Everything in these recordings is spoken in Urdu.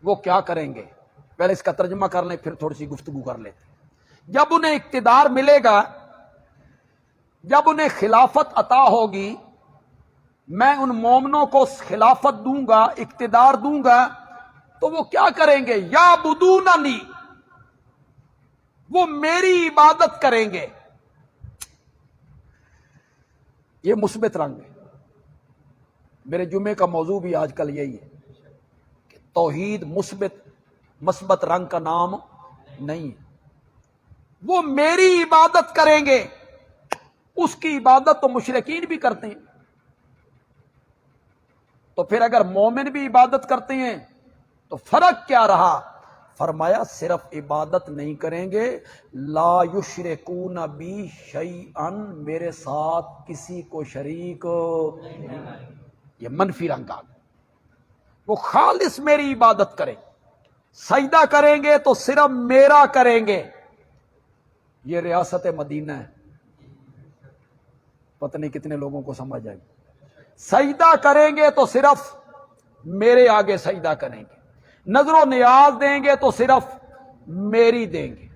وہ کیا کریں گے؟ پہلے اس کا ترجمہ کر لیں پھر تھوڑی سی گفتگو کر لیتے ہیں۔ جب انہیں اقتدار ملے گا، جب انہیں خلافت عطا ہوگی، میں ان مومنوں کو خلافت دوں گا، اقتدار دوں گا، تو وہ کیا کریں گے؟ یعبدوننی، وہ میری عبادت کریں گے۔ یہ مثبت رنگ ہے۔ میرے جمعے کا موضوع بھی آج کل یہی ہے کہ توحید مثبت رنگ کا نام نہیں ہے۔ وہ میری عبادت کریں گے۔ اس کی عبادت تو مشرکین بھی کرتے ہیں، تو پھر اگر مومن بھی عبادت کرتے ہیں تو فرق کیا رہا؟ فرمایا صرف عبادت نہیں کریں گے، لا یشرکون بی شیئا، میرے ساتھ کسی کو شریک نہیں۔ یہ منفی رنگ آ گیا۔ وہ خالص میری عبادت کریں، سجدہ کریں گے تو صرف میرا کریں گے۔ یہ ریاست مدینہ ہے، پتہ نہیں کتنے لوگوں کو سمجھ آئی۔ سجدہ کریں گے تو صرف میرے آگے سجدہ کریں گے، نظر و نیاز دیں گے تو صرف میری دیں گے،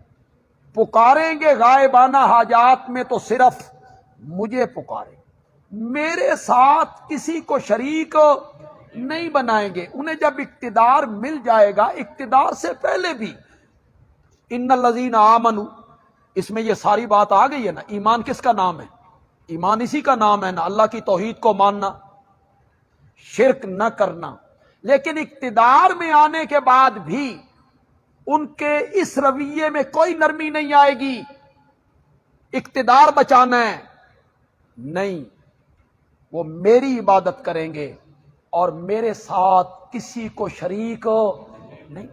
پکاریں گے غائبانہ حاجات میں تو صرف مجھے پکاریں گے، میرے ساتھ کسی کو شریک نہیں بنائیں گے۔ انہیں جب اقتدار مل جائے گا، اقتدار سے پہلے بھی ان الذین آمنوا، اس میں یہ ساری بات آ گئی ہے نا۔ ایمان کس کا نام ہے؟ ایمان اسی کا نام ہے نا، اللہ کی توحید کو ماننا، شرک نہ کرنا۔ لیکن اقتدار میں آنے کے بعد بھی ان کے اس رویے میں کوئی نرمی نہیں آئے گی، اقتدار بچانا ہے نہیں، وہ میری عبادت کریں گے اور میرے ساتھ کسی کو شریک نہیں۔